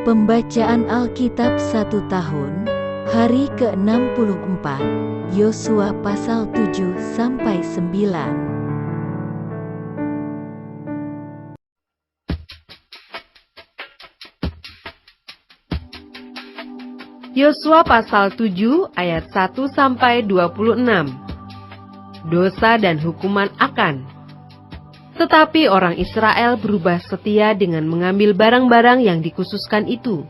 Pembacaan Alkitab 1 tahun, hari ke-64, Yosua pasal 7-9. Yosua pasal 7 ayat 1-26. Dosa dan hukuman Akan. Tetapi orang Israel berubah setia dengan mengambil barang-barang yang dikhususkan itu,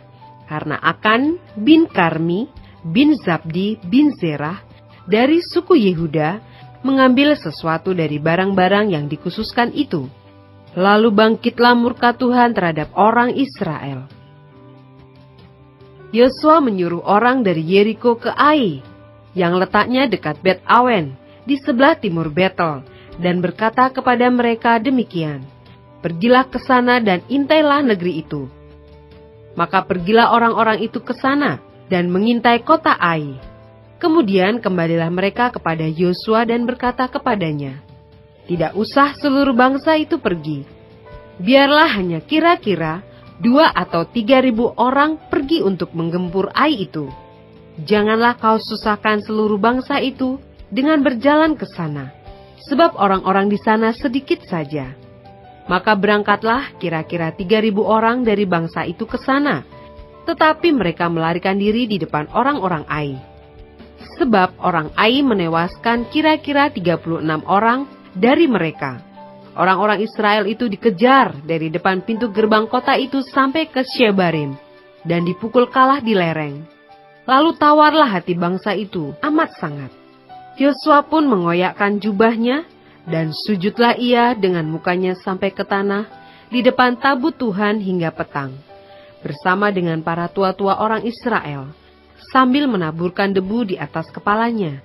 karena Akan bin Karmi bin Zabdi bin Zerah dari suku Yehuda mengambil sesuatu dari barang-barang yang dikhususkan itu. Lalu bangkitlah murka Tuhan terhadap orang Israel. Yosua menyuruh orang dari Yeriko ke Ai, yang letaknya dekat Bet Awen, di sebelah timur Betel, dan berkata kepada mereka demikian, "Pergilah ke sana dan intailah negeri itu." Maka pergilah orang-orang itu ke sana dan mengintai kota Ai. Kemudian kembalilah mereka kepada Yosua dan berkata kepadanya, "Tidak usah seluruh bangsa itu pergi. Biarlah hanya kira-kira 2 atau 3.000 orang pergi untuk menggempur Ai itu. Janganlah kau susahkan seluruh bangsa itu dengan berjalan ke sana, sebab orang-orang di sana sedikit saja." Maka berangkatlah kira-kira 3.000 orang dari bangsa itu ke sana, tetapi mereka melarikan diri di depan orang-orang Ai. Sebab orang Ai menewaskan kira-kira 36 orang dari mereka. Orang-orang Israel itu dikejar dari depan pintu gerbang kota itu sampai ke Shebarim, dan dipukul kalah di lereng. Lalu tawarlah hati bangsa itu amat sangat. Yosua pun mengoyakkan jubahnya, dan sujudlah ia dengan mukanya sampai ke tanah di depan tabut Tuhan hingga petang, bersama dengan para tua-tua orang Israel, sambil menaburkan debu di atas kepalanya.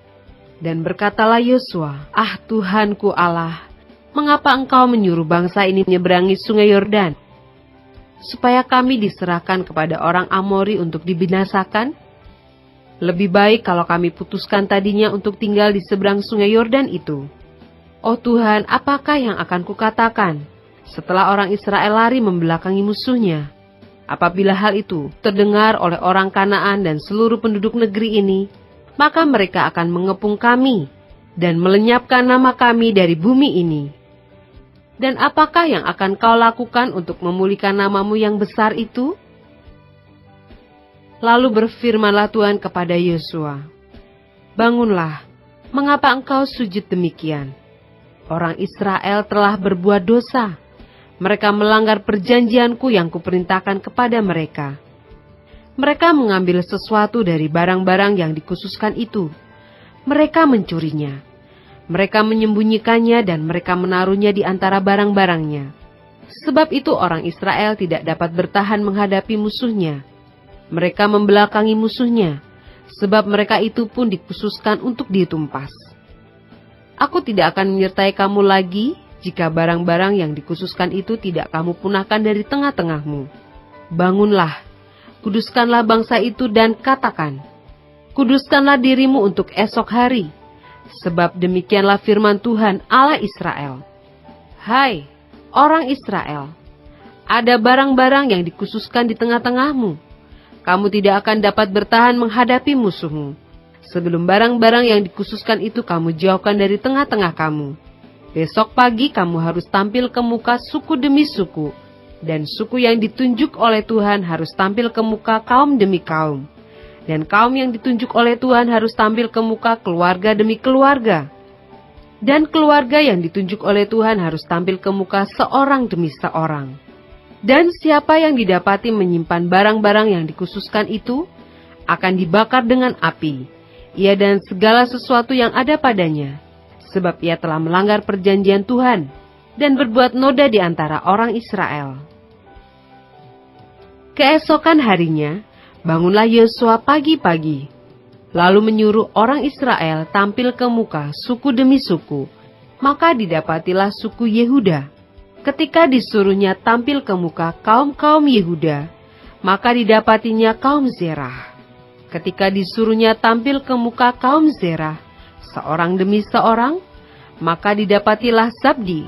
Dan berkatalah Yosua, "Ah Tuhanku Allah, mengapa engkau menyuruh bangsa ini menyeberangi sungai Yordan, supaya kami diserahkan kepada orang Amori untuk dibinasakan? Lebih baik kalau kami putuskan tadinya untuk tinggal di seberang sungai Yordan itu. Oh Tuhan, apakah yang akan kukatakan setelah orang Israel lari membelakangi musuhnya? Apabila hal itu terdengar oleh orang Kanaan dan seluruh penduduk negeri ini, maka mereka akan mengepung kami dan melenyapkan nama kami dari bumi ini. Dan apakah yang akan kau lakukan untuk memulihkan namamu yang besar itu?" Lalu berfirmanlah Tuhan kepada Yosua, "Bangunlah, mengapa engkau sujud demikian? Orang Israel telah berbuat dosa. Mereka melanggar perjanjianku yang kuperintahkan kepada mereka. Mereka mengambil sesuatu dari barang-barang yang dikhususkan itu. Mereka mencurinya. Mereka menyembunyikannya dan mereka menaruhnya di antara barang-barangnya. Sebab itu orang Israel tidak dapat bertahan menghadapi musuhnya. Mereka membelakangi musuhnya, sebab mereka itu pun dikhususkan untuk ditumpas. Aku tidak akan menyertai kamu lagi jika barang-barang yang dikhususkan itu tidak kamu punahkan dari tengah-tengahmu. Bangunlah, kuduskanlah bangsa itu dan katakan, kuduskanlah dirimu untuk esok hari. Sebab demikianlah firman Tuhan Allah Israel. Hai orang Israel, ada barang-barang yang dikhususkan di tengah-tengahmu. Kamu tidak akan dapat bertahan menghadapi musuhmu, sebelum barang-barang yang dikhususkan itu kamu jauhkan dari tengah-tengah kamu. Besok pagi kamu harus tampil ke muka suku demi suku, dan suku yang ditunjuk oleh Tuhan harus tampil ke muka kaum demi kaum. Dan kaum yang ditunjuk oleh Tuhan harus tampil ke muka keluarga demi keluarga. Dan keluarga yang ditunjuk oleh Tuhan harus tampil ke muka seorang demi seorang. Dan siapa yang didapati menyimpan barang-barang yang dikhususkan itu, akan dibakar dengan api, ia dan segala sesuatu yang ada padanya, sebab ia telah melanggar perjanjian Tuhan, dan berbuat noda di antara orang Israel." Keesokan harinya, bangunlah Yosua pagi-pagi, lalu menyuruh orang Israel tampil ke muka suku demi suku. Maka didapatilah suku Yehuda. Ketika disuruhnya tampil ke muka kaum-kaum Yehuda, maka didapatinya kaum Zerah. Ketika disuruhnya tampil ke muka kaum Zerah, seorang demi seorang, maka didapatilah Zabdi.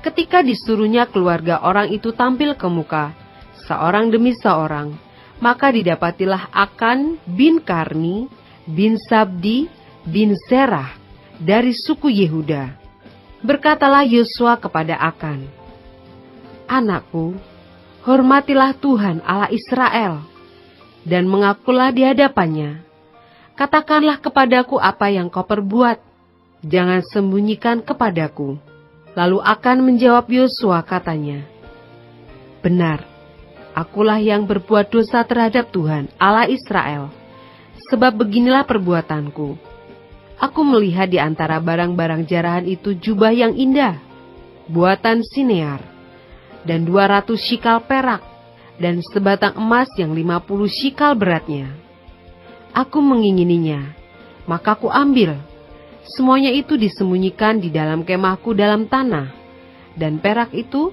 Ketika disuruhnya keluarga orang itu tampil ke muka, seorang demi seorang, maka didapatilah Akan bin Karmi, bin Sabdi, bin Zerah, dari suku Yehuda. Berkatalah Yosua kepada Akan, "Anakku, hormatilah Tuhan Allah Israel, dan mengakulah di hadapannya. Katakanlah kepadaku apa yang kau perbuat, jangan sembunyikan kepadaku." Lalu Akan menjawab Yosua katanya, "Benar, akulah yang berbuat dosa terhadap Tuhan Allah Israel, sebab beginilah perbuatanku. Aku melihat di antara barang-barang jarahan itu jubah yang indah, buatan Sinear, dan 200 shikal perak, dan sebatang emas yang 50 shikal beratnya. Aku mengingininya, maka ku ambil. Semuanya itu disembunyikan di dalam kemahku dalam tanah, dan perak itu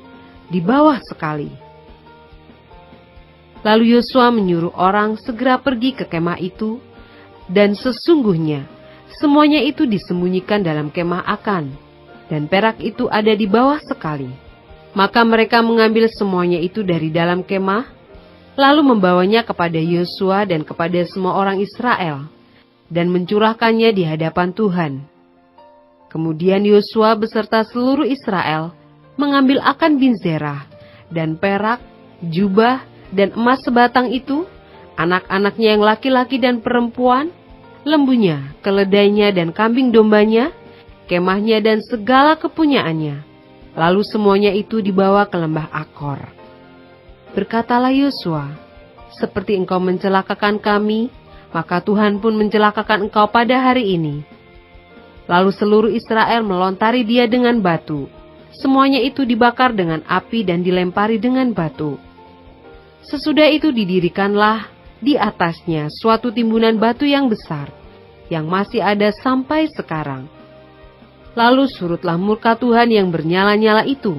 di bawah sekali." Lalu Yosua menyuruh orang segera pergi ke kemah itu, dan sesungguhnya semuanya itu disembunyikan dalam kemah Akan, dan perak itu ada di bawah sekali. Maka mereka mengambil semuanya itu dari dalam kemah, lalu membawanya kepada Yosua dan kepada semua orang Israel, dan mencurahkannya di hadapan Tuhan. Kemudian Yosua beserta seluruh Israel mengambil Akan bin Zerah, dan perak, jubah, dan emas sebatang itu, anak-anaknya yang laki-laki dan perempuan, lembunya, keledainya, dan kambing dombanya, kemahnya, dan segala kepunyaannya. Lalu semuanya itu dibawa ke lembah Akor. Berkatalah Yosua, "Seperti engkau mencelakakan kami, maka Tuhan pun mencelakakan engkau pada hari ini." Lalu seluruh Israel melontari dia dengan batu. Semuanya itu dibakar dengan api dan dilempari dengan batu. Sesudah itu didirikanlah di atasnya suatu timbunan batu yang besar, yang masih ada sampai sekarang. Lalu surutlah murka Tuhan yang bernyala-nyala itu.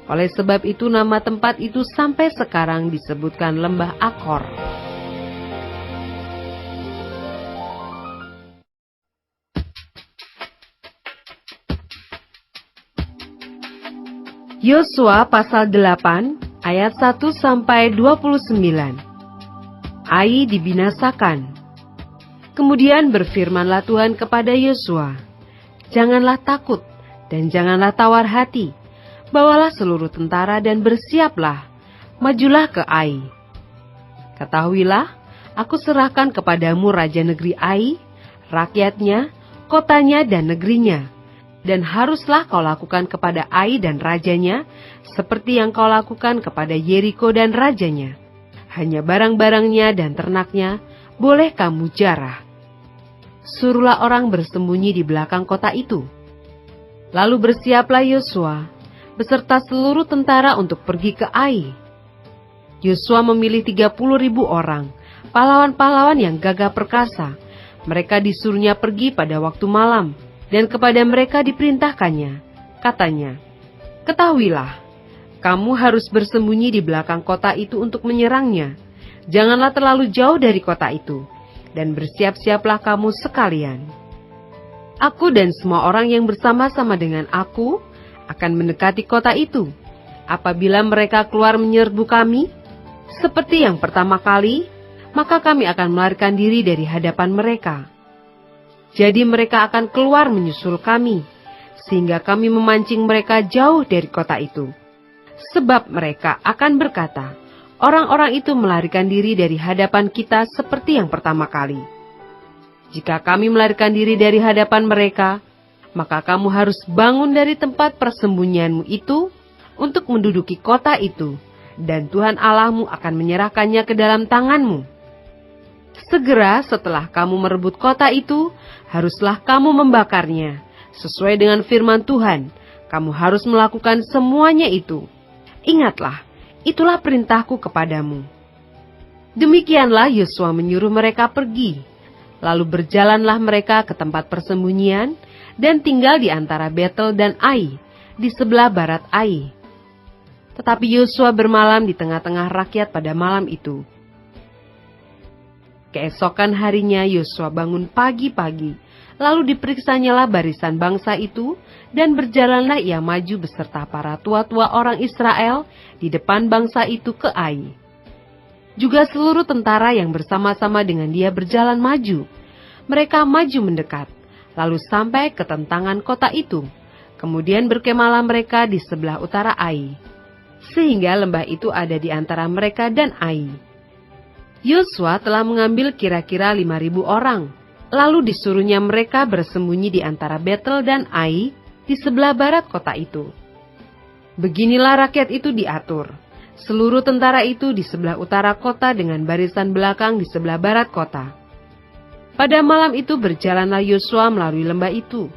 Oleh sebab itu nama tempat itu sampai sekarang disebutkan lembah Akor. Yosua pasal 8 ayat 1-29. Ai dibinasakan. Kemudian berfirmanlah Tuhan kepada Yosua, "Janganlah takut dan janganlah tawar hati. Bawalah seluruh tentara dan bersiaplah, majulah ke Ai. Ketahuilah, aku serahkan kepadamu raja negeri Ai, rakyatnya, kotanya dan negerinya. Dan haruslah kau lakukan kepada Ai dan rajanya, seperti yang kau lakukan kepada Yeriko dan rajanya. Hanya barang-barangnya dan ternaknya boleh kamu jarah. Suruhlah orang bersembunyi di belakang kota itu." Lalu bersiaplah Yosua beserta seluruh tentara untuk pergi ke Ai. Yosua memilih 30.000 orang, pahlawan-pahlawan yang gagah perkasa. Mereka disuruhnya pergi pada waktu malam, dan kepada mereka diperintahkannya, katanya, "Ketahuilah, kamu harus bersembunyi di belakang kota itu untuk menyerangnya. Janganlah terlalu jauh dari kota itu, dan bersiap-siaplah kamu sekalian. Aku dan semua orang yang bersama-sama dengan aku akan mendekati kota itu. Apabila mereka keluar menyerbu kami, seperti yang pertama kali, maka kami akan melarikan diri dari hadapan mereka. Jadi mereka akan keluar menyusul kami, sehingga kami memancing mereka jauh dari kota itu. Sebab mereka akan berkata, 'Orang-orang itu melarikan diri dari hadapan kita seperti yang pertama kali.' Jika kami melarikan diri dari hadapan mereka, maka kamu harus bangun dari tempat persembunyianmu itu untuk menduduki kota itu, dan Tuhan Allahmu akan menyerahkannya ke dalam tanganmu. Segera setelah kamu merebut kota itu, haruslah kamu membakarnya. Sesuai dengan firman Tuhan, kamu harus melakukan semuanya itu. Ingatlah, itulah perintahku kepadamu." Demikianlah Yosua menyuruh mereka pergi. Lalu berjalanlah mereka ke tempat persembunyian dan tinggal di antara Betel dan Ai, di sebelah barat Ai. Tetapi Yosua bermalam di tengah-tengah rakyat pada malam itu. Keesokan harinya Yosua bangun pagi-pagi, Lalu diperiksanyalah barisan bangsa itu, dan berjalanlah ia maju beserta para tua-tua orang Israel di depan bangsa itu ke Ai. Juga seluruh tentara yang bersama-sama dengan dia berjalan maju. Mereka maju mendekat, lalu sampai ke tentangan kota itu. Kemudian berkemalah mereka di sebelah utara Ai, sehingga lembah itu ada di antara mereka dan Ai. Yosua telah mengambil kira-kira 5.000 orang. Lalu disuruhnya mereka bersembunyi di antara Betel dan Ai di sebelah barat kota itu. Beginilah rakyat itu diatur. Seluruh tentara itu di sebelah utara kota dengan barisan belakang di sebelah barat kota. Pada malam itu berjalanlah Yosua melalui lembah itu.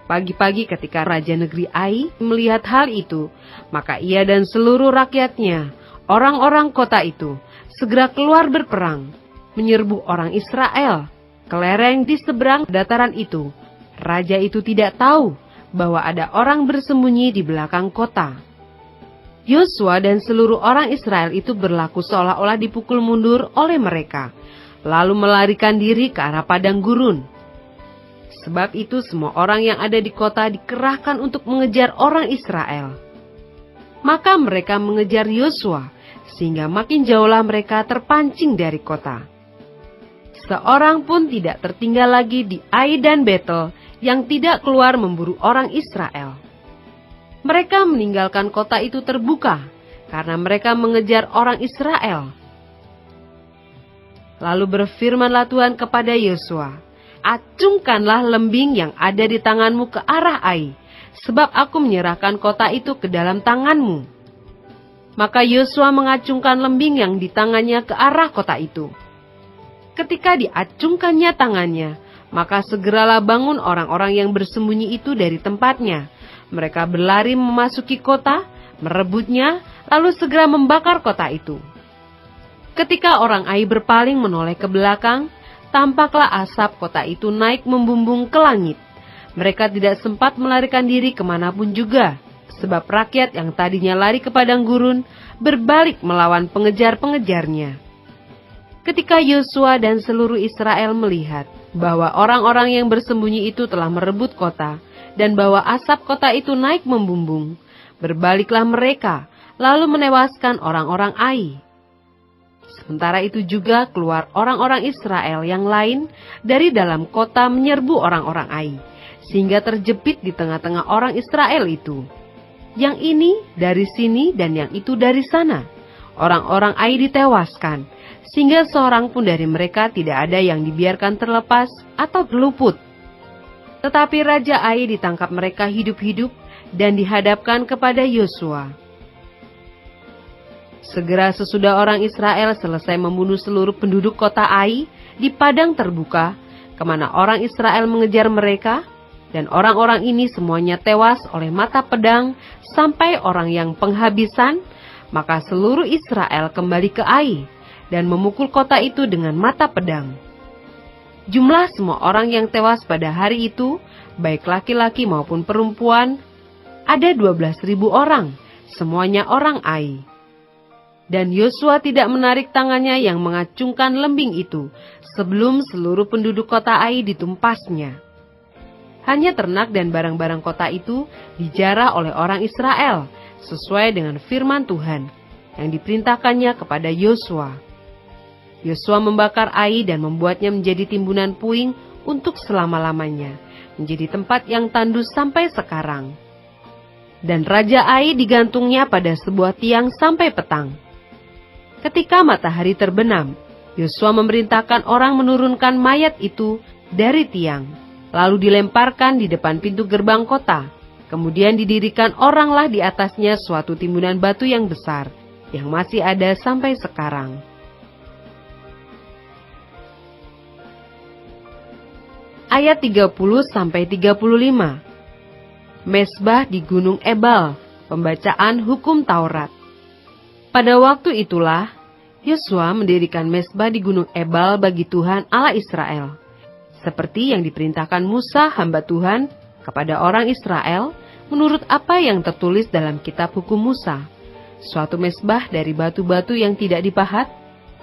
Pagi-pagi ketika Raja Negeri Ai melihat hal itu, maka ia dan seluruh rakyatnya, orang-orang kota itu, segera keluar berperang, menyerbu orang Israel ke lereng di seberang dataran itu. Raja itu tidak tahu bahwa ada orang bersembunyi di belakang kota. Yosua dan seluruh orang Israel itu berlaku seolah-olah dipukul mundur oleh mereka, lalu melarikan diri ke arah padang gurun. Sebab itu semua orang yang ada di kota dikerahkan untuk mengejar orang Israel. Maka mereka mengejar Yosua, sehingga makin jauhlah mereka terpancing dari kota. Seorang pun tidak tertinggal lagi di Ai dan Betel yang tidak keluar memburu orang Israel. Mereka meninggalkan kota itu terbuka karena mereka mengejar orang Israel. Lalu berfirmanlah Tuhan kepada Yosua, "Acungkanlah lembing yang ada di tanganmu ke arah Ai, sebab aku menyerahkan kota itu ke dalam tanganmu." Maka Yosua mengacungkan lembing yang di tangannya ke arah kota itu. Ketika diacungkannya tangannya, maka segeralah bangun orang-orang yang bersembunyi itu dari tempatnya. Mereka berlari memasuki kota, merebutnya, lalu segera membakar kota itu. Ketika orang Ai berpaling menoleh ke belakang, tampaklah asap kota itu naik membumbung ke langit. Mereka tidak sempat melarikan diri kemanapun juga, sebab rakyat yang tadinya lari ke padang gurun berbalik melawan pengejar-pengejarnya. Ketika Yosua dan seluruh Israel melihat bahwa orang-orang yang bersembunyi itu telah merebut kota dan bahwa asap kota itu naik membumbung, berbaliklah mereka lalu menewaskan orang-orang Ai. Sementara itu juga keluar orang-orang Israel yang lain dari dalam kota menyerbu orang-orang Ai, sehingga terjepit di tengah-tengah orang Israel itu. Yang ini dari sini dan yang itu dari sana. Orang-orang Ai ditewaskan, sehingga seorang pun dari mereka tidak ada yang dibiarkan terlepas atau terluput. Tetapi Raja Ai ditangkap mereka hidup-hidup dan dihadapkan kepada Yosua. Segera sesudah orang Israel selesai membunuh seluruh penduduk kota Ai di padang terbuka, kemana orang Israel mengejar mereka, dan orang-orang ini semuanya tewas oleh mata pedang sampai orang yang penghabisan, maka seluruh Israel kembali ke Ai dan memukul kota itu dengan mata pedang. Jumlah semua orang yang tewas pada hari itu, baik laki-laki maupun perempuan, ada 12.000 orang, semuanya orang Ai. Dan Yosua tidak menarik tangannya yang mengacungkan lembing itu, sebelum seluruh penduduk kota Ai ditumpasnya. Hanya ternak dan barang-barang kota itu dijarah oleh orang Israel, sesuai dengan firman Tuhan yang diperintahkannya kepada Yosua. Yosua membakar Ai dan membuatnya menjadi timbunan puing untuk selama-lamanya, menjadi tempat yang tandus sampai sekarang. Dan Raja Ai digantungnya pada sebuah tiang sampai petang. Ketika matahari terbenam, Yosua memerintahkan orang menurunkan mayat itu dari tiang, lalu dilemparkan di depan pintu gerbang kota. Kemudian didirikan oranglah di atasnya suatu timbunan batu yang besar, yang masih ada sampai sekarang. Ayat 30-35. Mesbah di Gunung Ebal, pembacaan hukum Taurat. Pada waktu itulah, Yosua mendirikan mesbah di Gunung Ebal bagi Tuhan Allah Israel, seperti yang diperintahkan Musa hamba Tuhan kepada orang Israel, menurut apa yang tertulis dalam kitab hukum Musa. Suatu mesbah dari batu-batu yang tidak dipahat,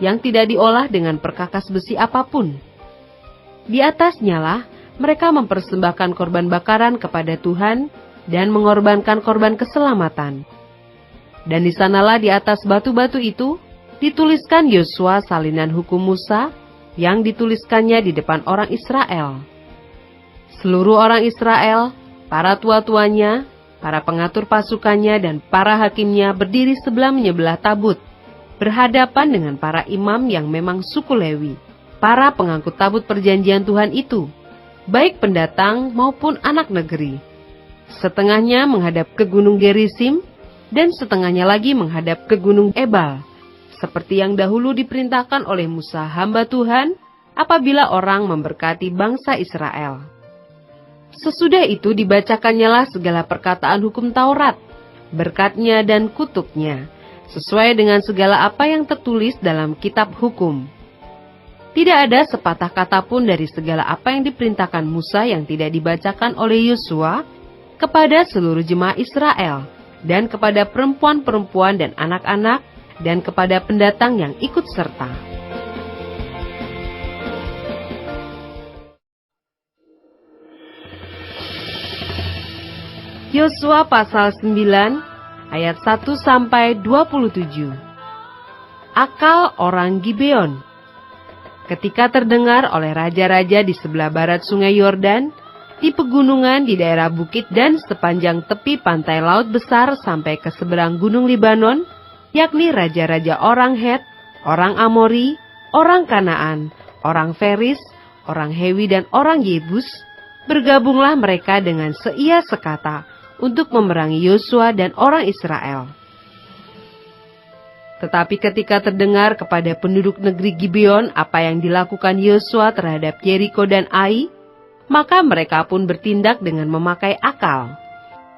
yang tidak diolah dengan perkakas besi apapun. Di atasnya lah mereka mempersembahkan korban bakaran kepada Tuhan dan mengorbankan korban keselamatan. Dan di sanalah di atas batu-batu itu dituliskan Yosua salinan hukum Musa yang dituliskannya di depan orang Israel. Seluruh orang Israel, para tua-tuanya, para pengatur pasukannya dan para hakimnya berdiri sebelah menyebelah tabut, berhadapan dengan para imam yang memang suku Lewi, para pengangkut tabut perjanjian Tuhan itu, baik pendatang maupun anak negeri. Setengahnya menghadap ke gunung Gerisim, dan setengahnya lagi menghadap ke gunung Ebal, seperti yang dahulu diperintahkan oleh Musa hamba Tuhan apabila orang memberkati bangsa Israel. Sesudah itu dibacakannya segala perkataan hukum Taurat, berkatnya dan kutuknya, sesuai dengan segala apa yang tertulis dalam kitab hukum. Tidak ada sepatah kata pun dari segala apa yang diperintahkan Musa yang tidak dibacakan oleh Yosua kepada seluruh jemaah Israel, dan kepada perempuan-perempuan dan anak-anak, dan kepada pendatang yang ikut serta. Yosua pasal 9 ayat 1-27. Akal orang Gibeon. Ketika terdengar oleh raja-raja di sebelah barat sungai Yordan, di pegunungan di daerah bukit dan sepanjang tepi pantai laut besar sampai ke seberang gunung Libanon, yakni raja-raja orang Het, orang Amori, orang Kanaan, orang Feris, orang Hewi dan orang Yebus, bergabunglah mereka dengan seia sekata untuk memerangi Yosua dan orang Israel. Tetapi ketika terdengar kepada penduduk negeri Gibeon apa yang dilakukan Yosua terhadap Yeriko dan Ai, maka mereka pun bertindak dengan memakai akal.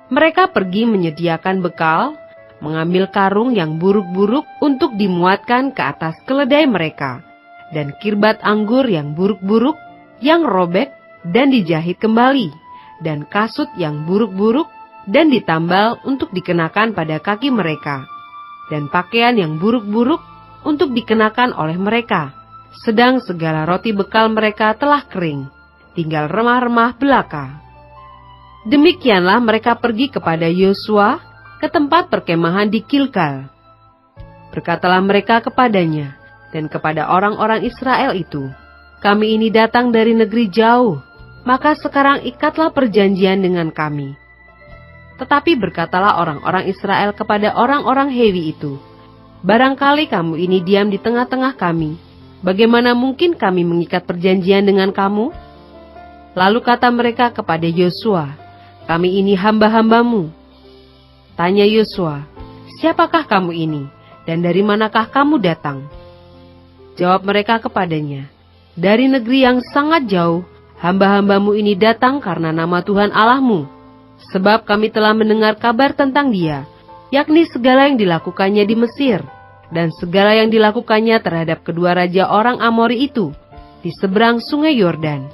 Mereka pergi menyediakan bekal, mengambil karung yang buruk-buruk untuk dimuatkan ke atas keledai mereka, dan kirbat anggur yang buruk-buruk, yang robek dan dijahit kembali, dan kasut yang buruk-buruk dan ditambal untuk dikenakan pada kaki mereka, dan pakaian yang buruk-buruk untuk dikenakan oleh mereka, sedang segala roti bekal mereka telah kering, tinggal remah-remah belaka. Demikianlah mereka pergi kepada Yosua ke tempat perkemahan di Gilgal. Berkatalah mereka kepadanya dan kepada orang-orang Israel itu, "Kami ini datang dari negeri jauh, maka sekarang ikatlah perjanjian dengan kami." Tetapi berkatalah orang-orang Israel kepada orang-orang Hewi itu, "Barangkali kamu ini diam di tengah-tengah kami, bagaimana mungkin kami mengikat perjanjian dengan kamu?" Lalu kata mereka kepada Yosua, "Kami ini hamba-hambamu." Tanya Yosua, "Siapakah kamu ini, dan dari manakah kamu datang?" Jawab mereka kepadanya, "Dari negeri yang sangat jauh, hamba-hambamu ini datang karena nama Tuhan Allahmu, sebab kami telah mendengar kabar tentang Dia, yakni segala yang dilakukannya di Mesir, dan segala yang dilakukannya terhadap kedua raja orang Amori itu, di seberang sungai Yordan,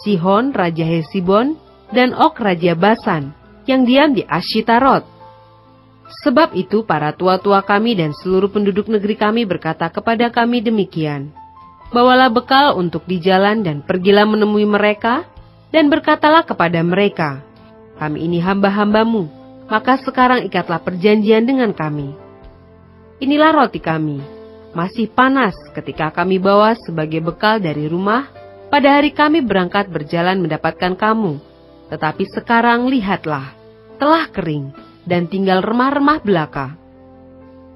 Sihon raja Hesibon, dan Og raja Basan, yang diam di Ashitarot. Sebab itu para tua-tua kami dan seluruh penduduk negeri kami berkata kepada kami demikian, bawalah bekal untuk di jalan dan pergilah menemui mereka, dan berkatalah kepada mereka, kami ini hamba-hambamu, maka sekarang ikatlah perjanjian dengan kami. Inilah roti kami, masih panas ketika kami bawa sebagai bekal dari rumah, pada hari kami berangkat berjalan mendapatkan kamu, tetapi sekarang lihatlah, telah kering, dan tinggal remah-remah belaka.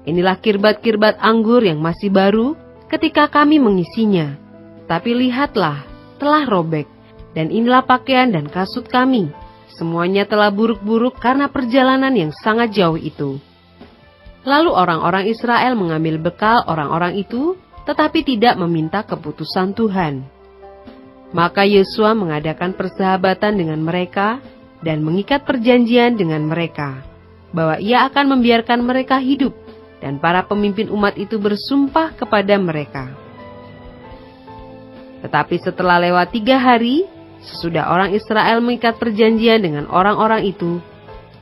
Inilah kirbat-kirbat anggur yang masih baru ketika kami mengisinya, tapi lihatlah, telah robek, dan inilah pakaian dan kasut kami, semuanya telah buruk-buruk karena perjalanan yang sangat jauh itu. Lalu orang-orang Israel mengambil bekal orang-orang itu, tetapi tidak meminta keputusan Tuhan. Maka Yosua mengadakan persahabatan dengan mereka dan mengikat perjanjian dengan mereka, bahwa ia akan membiarkan mereka hidup, dan para pemimpin umat itu bersumpah kepada mereka. Tetapi setelah lewat 3 hari, sesudah orang Israel mengikat perjanjian dengan orang-orang itu,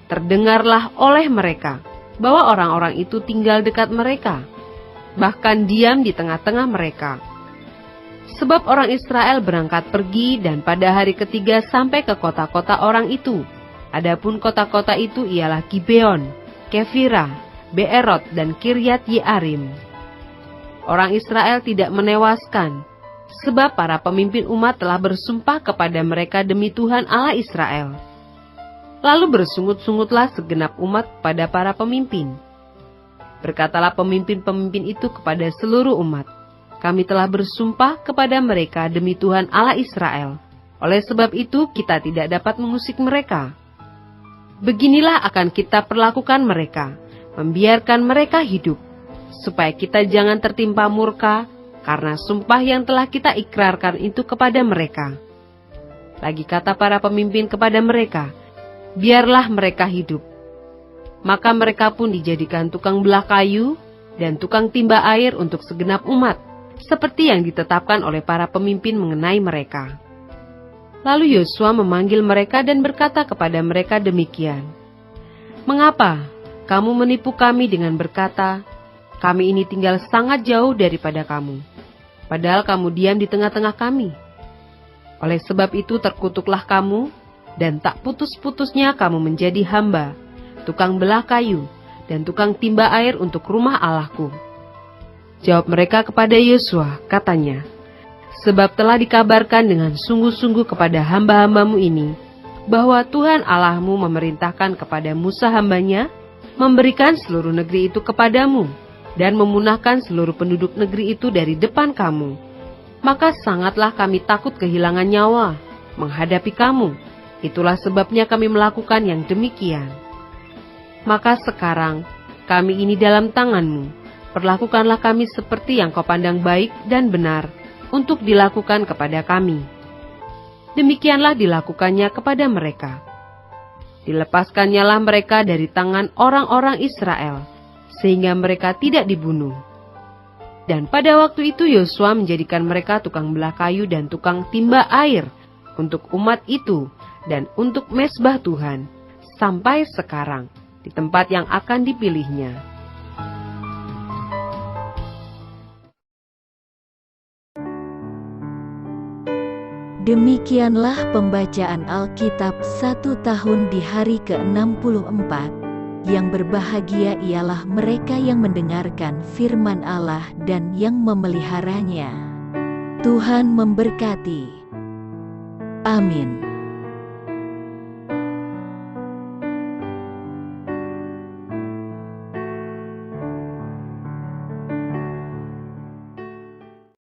terdengarlah oleh mereka bahwa orang-orang itu tinggal dekat mereka, bahkan diam di tengah-tengah mereka. Sebab orang Israel berangkat pergi dan pada hari ketiga sampai ke kota-kota orang itu. Adapun kota-kota itu ialah Gibeon, Kefira, Beerot, dan Kiryat Yearim. Orang Israel tidak menewaskan, sebab para pemimpin umat telah bersumpah kepada mereka demi Tuhan Allah Israel. Lalu bersungut-sungutlah segenap umat pada para pemimpin. Berkatalah pemimpin-pemimpin itu kepada seluruh umat, kami telah bersumpah kepada mereka demi Tuhan Allah Israel. Oleh sebab itu kita tidak dapat mengusik mereka. Beginilah akan kita perlakukan mereka, membiarkan mereka hidup, supaya kita jangan tertimpa murka, karena sumpah yang telah kita ikrarkan itu kepada mereka. Lagi kata para pemimpin kepada mereka, biarlah mereka hidup. Maka mereka pun dijadikan tukang belah kayu dan tukang timba air untuk segenap umat, seperti yang ditetapkan oleh para pemimpin mengenai mereka. Lalu Yosua memanggil mereka dan berkata kepada mereka demikian, "Mengapa kamu menipu kami dengan berkata, kami ini tinggal sangat jauh daripada kamu, padahal kamu diam di tengah-tengah kami? Oleh sebab itu terkutuklah kamu, dan tak putus-putusnya kamu menjadi hamba, tukang belah kayu, dan tukang timba air untuk rumah Allahku." Jawab mereka kepada Yosua, katanya, "Sebab telah dikabarkan dengan sungguh-sungguh kepada hamba-hambamu ini, bahwa Tuhan Allahmu memerintahkan kepada Musa hambanya, memberikan seluruh negeri itu kepadamu, dan memunahkan seluruh penduduk negeri itu dari depan kamu. Maka sangatlah kami takut kehilangan nyawa, menghadapi kamu. Itulah sebabnya kami melakukan yang demikian. Maka sekarang, kami ini dalam tanganmu. Perlakukanlah kami seperti yang kau pandang baik dan benar untuk dilakukan kepada kami." Demikianlah dilakukannya kepada mereka. Dilepaskannyalah mereka dari tangan orang-orang Israel, sehingga mereka tidak dibunuh. Dan pada waktu itu Yosua menjadikan mereka tukang belah kayu dan tukang timba air untuk umat itu dan untuk mezbah Tuhan, sampai sekarang di tempat yang akan dipilihnya. Demikianlah pembacaan Alkitab 1 tahun di hari ke-64. Yang berbahagia ialah mereka yang mendengarkan firman Allah dan yang memeliharanya. Tuhan memberkati. Amin.